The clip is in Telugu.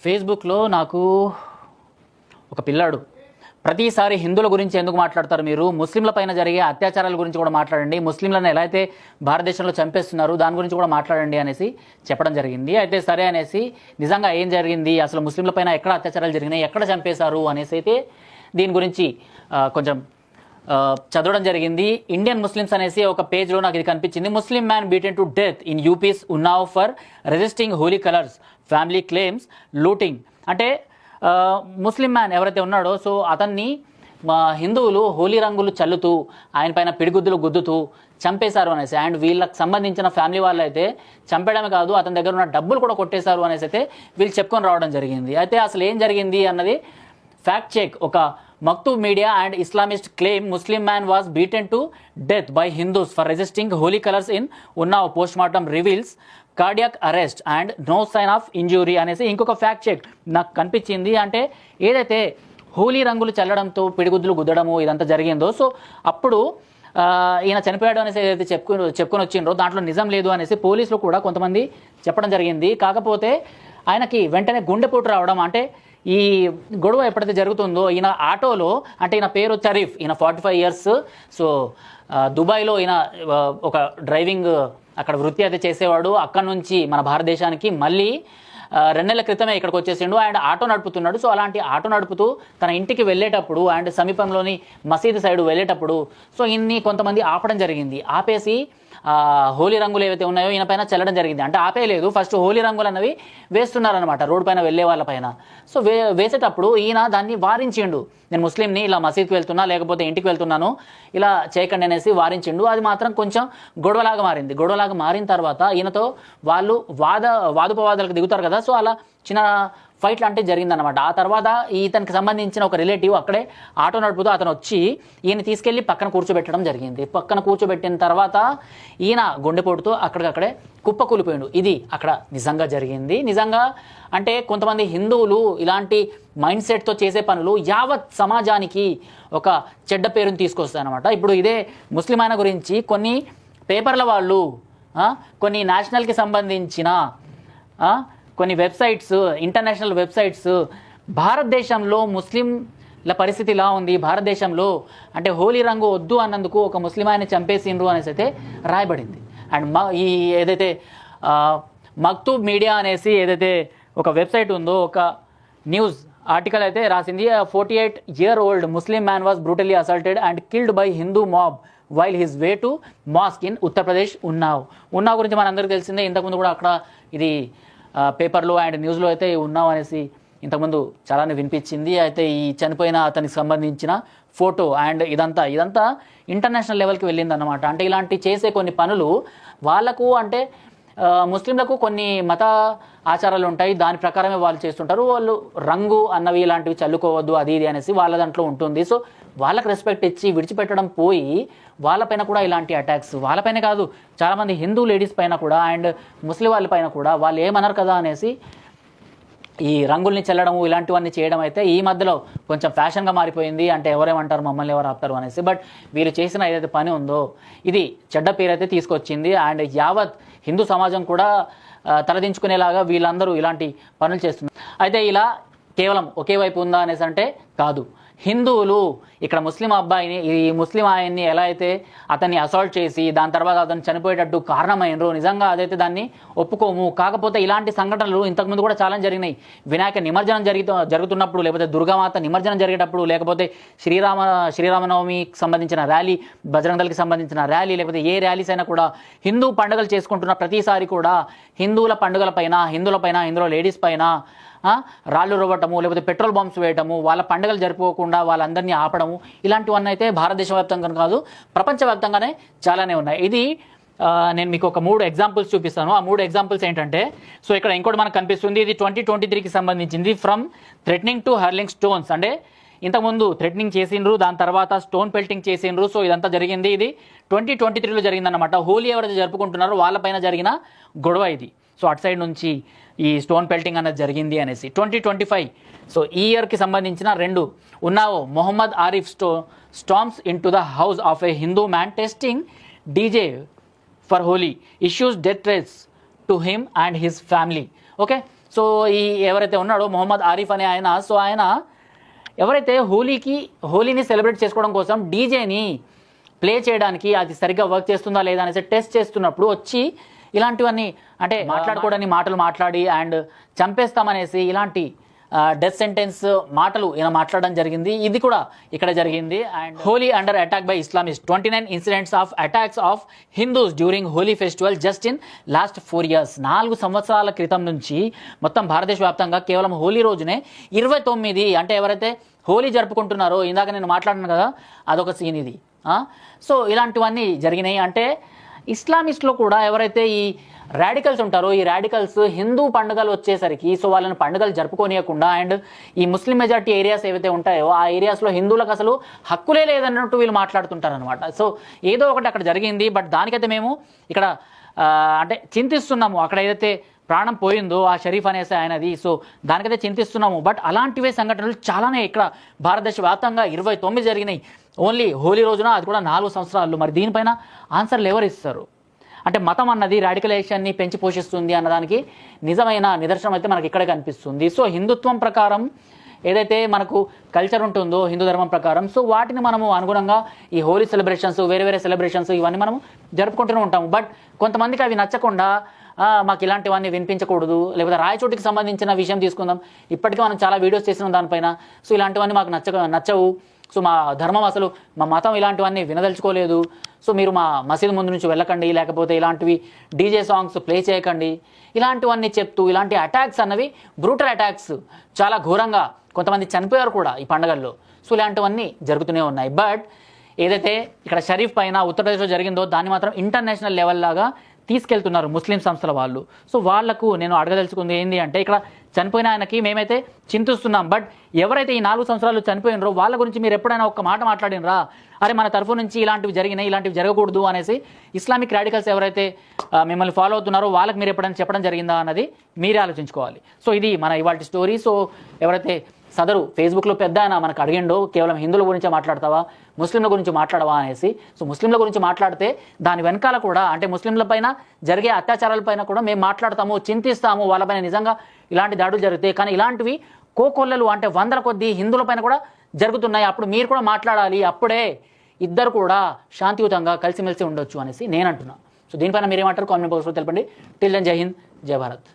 ఫేస్బుక్లో నాకు ఒక పిల్లాడు ప్రతిసారి హిందువుల గురించి ఎందుకు మాట్లాడతారు మీరు, ముస్లింల పైన జరిగే అత్యాచారాల గురించి కూడా మాట్లాడండి, ముస్లింలను ఎలా అయితే భారతదేశంలో చంపేస్తున్నారు దాని గురించి కూడా మాట్లాడండి అనేసి చెప్పడం జరిగింది. అయితే సరే అనేసి నిజంగా ఏం జరిగింది, అసలు ముస్లింల పైన ఎక్కడ అత్యాచారాలు జరిగినాయి, ఎక్కడ చంపేశారు అనేసి అయితే దీని గురించి కొంచెం చదవడం జరిగింది. ఇండియన్ ముస్లిమ్స్ అనేసి ఒక పేజ్లో నాకు ఇది కనిపించింది. Muslim man beaten to death in UP's Unnao for resisting Holi colours, family claims looting. అంటే ముస్లిం మ్యాన్ ఎవరైతే ఉన్నాడో సో అతన్ని హిందువులు హోలీ రంగులు చల్లుతూ ఆయన పైన పిడిగుద్దులు గుద్దుతూ చంపేశారు అనేసి, అండ్ వీళ్ళకి సంబంధించిన ఫ్యామిలీ వాళ్ళు అయితే చంపేయడమే కాదు అతని దగ్గర ఉన్న డబ్బులు కూడా కొట్టేశారు అనేసి అయితే వీళ్ళు చెప్పుకొని రావడం జరిగింది. అయితే అసలు ఏం జరిగింది అన్నది ఫ్యాక్ట్ చెక్. ఒక Maktoob media and Islamist claim Muslim man was beaten to death by Hindus for resisting Holi colours in Unnao, post mortem reveals cardiac arrest and no sign of injury అనేసి ఇంకొక ఫ్యాక్ట్ చెక్ నాకు కనిపించింది. అంటే ఏదైతే హోలీ రంగులు చల్లడంతో పిడిగుద్దులు గుద్దడము ఇదంతా జరిగిందో సో అప్పుడు ఈయన చనిపోయాడు అనేసి ఏదైతే చెప్పుకొని వచ్చిండ్రో దాంట్లో నిజం లేదు అనేసి పోలీసులు కూడా కొంతమంది చెప్పడం జరిగింది. కాకపోతే ఆయనకి వెంటనే గుండెపోటు రావడం, అంటే ఈ గొడవ ఎప్పుడైతే జరుగుతుందో ఈయన ఆటోలో, అంటే ఈయన పేరు షరీఫ్, ఈయన 45 years. సో దుబాయ్లో ఈయన ఒక డ్రైవింగ్ అక్కడ వృత్తి అయితే చేసేవాడు. అక్కడ నుంచి మన భారతదేశానికి మళ్ళీ 2 నెలల క్రితమే ఇక్కడికి వచ్చేసిండు అండ్ ఆటో నడుపుతున్నాడు. సో అలాంటి ఆటో నడుపుతూ తన ఇంటికి వెళ్ళేటప్పుడు అండ్ సమీపంలోని మసీదు సైడ్ వెళ్ళేటప్పుడు సో ఇన్ని కొంతమంది ఆపడం జరిగింది. ఆపేసి హోలీ రంగులు ఏవైతే ఉన్నాయో ఈయన పైన చల్లడం జరిగింది. అంటే ఆపేయలేదు, ఫస్ట్ హోలీ రంగులు అన్నవి వేస్తున్నారనమాట రోడ్డు పైన వెళ్ళే వాళ్ళ పైన. సో వేసేటప్పుడు ఈయన దాన్ని వారించిండు, నేను ముస్లింని ఇలా మసీద్కి వెళ్తున్నా లేకపోతే ఇంటికి వెళ్తున్నాను ఇలా చేయకండి అనేసి వారించిండు. అది మాత్రం కొంచెం గొడవలాగా మారింది. గొడవలాగా మారిన తర్వాత ఈయనతో వాళ్ళు వాదుపవాదాలకు దిగుతారు కదా, సో అలా చిన్న ఫైట్ లాంటివి జరిగిందనమాట. ఆ తర్వాత ఇతనికి సంబంధించిన ఒక రిలేటివ్ అక్కడే ఆటో నడుపుతూ అతను వచ్చి ఈయన తీసుకెళ్లి పక్కన కూర్చోబెట్టడం జరిగింది. పక్కన కూర్చోబెట్టిన తర్వాత ఈయన గుండెపోటుతో అక్కడికక్కడే కుప్పకూలిపోయాడు. ఇది అక్కడ నిజంగా జరిగింది. నిజంగా అంటే కొంతమంది హిందువులు ఇలాంటి మైండ్ సెట్తో చేసే పనులు యావత్ సమాజానికి ఒక చెడ్డ పేరుని తీసుకొస్తాయి అనమాట. ఇప్పుడు ఇదే ముస్లిం ఆయన గురించి కొన్ని పేపర్ల వాళ్ళు, కొన్ని నేషనల్కి సంబంధించిన కొన్ని వెబ్సైట్స్, ఇంటర్నేషనల్ వెబ్సైట్స్ భారతదేశంలో ముస్లింల పరిస్థితి ఇలా ఉంది, భారతదేశంలో అంటే హోలీ రంగు వద్దు అన్నందుకు ఒక ముస్లిం ఆయన చంపేసిండ్రు అనేసి అయితే రాయబడింది. అండ్ ఈ ఏదైతే మక్తూబ్ మీడియా అనేసి ఏదైతే ఒక వెబ్సైట్ ఉందో ఒక న్యూస్ ఆర్టికల్ అయితే రాసింది. 48-year-old Muslim man was brutally assaulted and killed by Hindu mob while his way to mask in Uttar Pradesh ఉన్నావ్ గురించి మనందరికీ తెలిసిందే. ఇంతకుముందు కూడా అక్కడ ఇది పేపర్లో అండ్ న్యూస్లో అయితే ఉన్నావు అనేసి ఇంతకుముందు చాలానే వినిపించింది. అయితే ఈ చనిపోయిన అతనికి సంబంధించిన ఫోటో అండ్ ఇదంతా ఇంటర్నేషనల్ లెవెల్కి వెళ్ళిందన్నమాట. అంటే ఇలాంటి చేసే కొన్ని పనులు వాళ్ళకు, అంటే ముస్లింలకు కొన్ని మత ఆచారాలు ఉంటాయి, దాని ప్రకారమే వాళ్ళు చేస్తుంటారు. వాళ్ళు రంగు అన్నవి ఇలాంటివి చల్లుకోవద్దు అది ఇది అనేసి వాళ్ళ దాంట్లో ఉంటుంది. సో వాళ్ళకి రెస్పెక్ట్ ఇచ్చి విడిచిపెట్టడం పోయి వాళ్ళపైన కూడా ఇలాంటి అటాక్స్, వాళ్ళపైన కాదు చాలామంది హిందూ లేడీస్ పైన కూడా అండ్ ముస్లిం వాళ్ళ పైన కూడా వాళ్ళు ఏమన్నారు కదా అనేసి ఈ రంగుల్ని చల్లడము ఇలాంటివన్నీ చేయడం అయితే ఈ మధ్యలో కొంచెం ఫ్యాషన్గా మారిపోయింది. అంటే ఎవరేమంటారు, మమ్మల్ని ఎవరు ఆపుతారు అనేసి. బట్ వీళ్ళు చేసిన ఏదైతే పని ఉందో ఇది చెడ్డ పేరు అయితే తీసుకొచ్చింది అండ్ యావత్ హిందూ సమాజం కూడా తలదించుకునేలాగా వీళ్ళందరూ ఇలాంటి పనులు చేస్తున్నారు. అయితే ఇలా కేవలం ఒకే వైపు ఉందా అనేసి అంటే కాదు. హిందువులు ఇక్కడ ముస్లిం అబ్బాయిని, ఈ ముస్లిం ఆయన్ని ఎలా అయితే అతన్ని అసాల్ట్ చేసి దాని తర్వాత అతను చనిపోయేటట్టు కారణమైనరు, నిజంగా అదైతే దాన్ని ఒప్పుకోము. కాకపోతే ఇలాంటి సంఘటనలు ఇంతకుముందు కూడా చాలా జరిగినాయి. వినాయక నిమజ్జనం జరుగుతున్నప్పుడు, లేకపోతే దుర్గామాత నిమజ్జనం జరిగేటప్పుడు, లేకపోతే శ్రీరామనవమికి సంబంధించిన ర్యాలీ, బజరంగ దళకి సంబంధించిన ర్యాలీ, లేకపోతే ఏ ర్యాలీస్ అయినా కూడా హిందూ పండుగలు చేసుకుంటున్న ప్రతిసారి కూడా హిందువుల పండుగలపైన, హిందువుల లేడీస్ పైన రాళ్ళు రువ్వటము, లేకపోతే పెట్రోల్ బాంబ్స్ వేయటము, వాళ్ళ పండుగలు జరుపుకోకుండా వాళ్ళందరినీ ఆపడము, ఇలాంటివన్నీ అయితే భారతదేశ వ్యాప్తంగా కాదు ప్రపంచవ్యాప్తంగానే చాలానే ఉన్నాయి. ఇది నేను మీకు ఒక 3 ఎగ్జాంపుల్స్ చూపిస్తాను. ఆ 3 ఎగ్జాంపుల్స్ ఏంటంటే, సో ఇక్కడ ఇంకోటి మనకు కనిపిస్తుంది, ఇది 2023కి సంబంధించింది. From threatening to hurling stones, అంటే ఇంతకుముందు థ్రెటనింగ్ చేసిండ్రు, దాని తర్వాత స్టోన్ పెల్టింగ్ చేసిండ్రు. సో ఇదంతా జరిగింది, ఇది 2023లో జరిగిందన్నమాట. హోలీ ఎవరైతే జరుపుకుంటున్నారో వాళ్ళపైన జరిగిన గొడవ ఇది. సో అటు సైడ్ నుంచి ఈ స్టోన్ పెల్టింగ్ అనేది జరిగింది అనేసి. 2025 సో ఈ ఇయర్కి సంబంధించిన 2 ఉన్నావో Mohammed Arif stomps into the house of a Hindu man testing DJ for Holi issues death threats to him and his family. Okay, so ఈ ఎవరైతే ఉన్నాడో మొహమ్మద్ ఆరిఫ్ అనే ఆయన, సో ఆయన ఎవరైతే హోలీని సెలబ్రేట్ చేసుకోవడం కోసం డీజేని ప్లే చేయడానికి అది సరిగ్గా వర్క్ చేస్తుందా లేదా అనేసి టెస్ట్ చేస్తున్నప్పుడు వచ్చి ఇలాంటివన్నీ అంటే మాట్లాడుకోవడానికి మాటలు మాట్లాడి అండ్ చంపేస్తామనేసి ఇలాంటి డెత్ సెంటెన్స్ మాటలు ఈయన మాట్లాడడం జరిగింది. ఇది కూడా ఇక్కడ జరిగింది. And Holi under attack by Islamist 29 incidents of attacks of Hindus during Holi festival just in last 4 years. 4 సంవత్సరాల క్రితం నుంచి మొత్తం భారతదేశ వ్యాప్తంగా కేవలం హోలీ రోజునే 29 అంటే ఎవరైతే హోలీ జరుపుకుంటున్నారో, ఇందాక నేను మాట్లాడినాను కదా అదొక సీన్ ఇది. సో ఇలాంటివన్నీ జరిగినాయి. అంటే ఇస్లామిస్ట్లో కూడా ఎవరైతే ఈ రాడికల్స్ ఉంటారో, ఈ రాడికల్స్ హిందూ పండుగలు వచ్చేసరికి సో వాళ్ళని పండుగలు జరుపుకోనియకుండా అండ్ ఈ ముస్లిం మెజారిటీ ఏరియాస్ ఏవైతే ఉంటాయో ఆ ఏరియాస్లో హిందువులకు అసలు హక్కులే లేదన్నట్టు వీళ్ళు మాట్లాడుతుంటారనమాట. సో ఏదో ఒకటి అక్కడ జరిగింది. బట్ దానికైతే మేము ఇక్కడ అంటే చింతిస్తున్నాము. అక్కడ ఏదైతే ప్రాణం పోయిందో ఆ షరీఫ్ అనేసి ఆయనది, సో దానికైతే చింతిస్తున్నాము. బట్ అలాంటివే సంఘటనలు చాలానే ఇక్కడ భారతదేశ వ్యాప్తంగా 29 జరిగినాయి ఓన్లీ హోలీ రోజున, అది కూడా 4 సంవత్సరాలు. మరి దీనిపైన ఆన్సర్లు ఎవరు ఇస్తారు? అంటే మతం అన్నది రాడికలైజేషన్ని పెంచి పోషిస్తుంది అన్నదానికి నిజమైన నిదర్శనం అయితే మనకి ఇక్కడే కనిపిస్తుంది. సో హిందుత్వం ప్రకారం ఏదైతే మనకు కల్చర్ ఉంటుందో హిందూ ధర్మం ప్రకారం, సో వాటిని మనము అనుగుణంగా ఈ హోలీ సెలబ్రేషన్స్, వేరే వేరే సెలబ్రేషన్స్ ఇవన్నీ మనం జరుపుకుంటూనే ఉంటాము. బట్ కొంతమందికి అవి నచ్చకుండా మాకు ఇలాంటివన్నీ వినిపించకూడదు, లేకపోతే రాయచోటికి సంబంధించిన విషయం తీసుకుందాం, ఇప్పటికీ మనం చాలా వీడియోస్ చేసినాం దానిపైన. సో ఇలాంటివన్నీ మాకు నచ్చవు, సో మా ధర్మం అసలు మా మతం ఇలాంటివన్నీ వినదలుచుకోలేదు, సో మీరు మా మసీదు ముందు నుంచి వెళ్ళకండి, లేకపోతే ఇలాంటివి డీజే సాంగ్స్ ప్లే చేయకండి, ఇలాంటివన్నీ చెప్తూ ఇలాంటి అటాక్స్ అన్నవి బ్రూటల్ అటాక్స్ చాలా ఘోరంగా కొంతమంది చనిపోయారు కూడా ఈ పండుగల్లో. సో ఇలాంటివన్నీ జరుగుతూనే ఉన్నాయి. బట్ ఏదైతే ఇక్కడ షరీఫ్ పైన ఉత్తరప్రదేశ్లో జరిగిందో దాన్ని మాత్రం ఇంటర్నేషనల్ లెవెల్ లాగా తీసుకెళ్తున్నారు ముస్లిం సంస్థల వాళ్ళు. సో వాళ్లకు నేను అడగదలుచుకుంది ఏంటి అంటే, ఇక్కడ చనిపోయిన ఆయనకి మేమైతే చింతిస్తున్నాం, బట్ ఎవరైతే ఈ 4 సంవత్సరాలు చనిపోయినరో వాళ్ళ గురించి మీరు ఎప్పుడైనా ఒక్క మాట మాట్లాడినరా? అరే మన తరఫు నుంచి ఇలాంటివి జరిగినాయి, ఇలాంటివి జరగకూడదు అనేసి ఇస్లామిక్ రాడికల్స్ ఎవరైతే మిమ్మల్ని ఫాలో అవుతున్నారో వాళ్ళకి మీరు ఎప్పుడైనా చెప్పడం జరిగిందా అన్నది మీరే ఆలోచించుకోవాలి. సో ఇది మన ఇవాళ స్టోరీ. సో ఎవరైతే సదరు ఫేస్బుక్లో పెద్ద ఆయన మనకు అడిగిండో కేవలం హిందువుల గురించి మాట్లాడతావా, ముస్లింల గురించి మాట్లాడవా అనేసి. సో ముస్లింల గురించి మాట్లాడితే దాని వెనకాల కూడా అంటే ముస్లింల పైన జరిగే అత్యాచారాలపైన కూడా మేము మాట్లాడతాము, చింతిస్తాము, వాళ్ళపైన నిజంగా ఇలాంటి దాడులు జరుగుతాయి. కానీ ఇలాంటివి కోకొల్లలు అంటే 100ల కొద్దీ హిందువుల పైన కూడా జరుగుతున్నాయి. అప్పుడు మీరు కూడా మాట్లాడాలి, అప్పుడే ఇద్దరు కూడా శాంతియుతంగా కలిసిమెలిసి ఉండొచ్చు అనేసి నేను అంటున్నాను. సో దీనిపైన మీరేమంటారు కామెంట్ బాక్స్లో తెలపండి. టిల్ దెన్ జై హింద్, జై భారత్.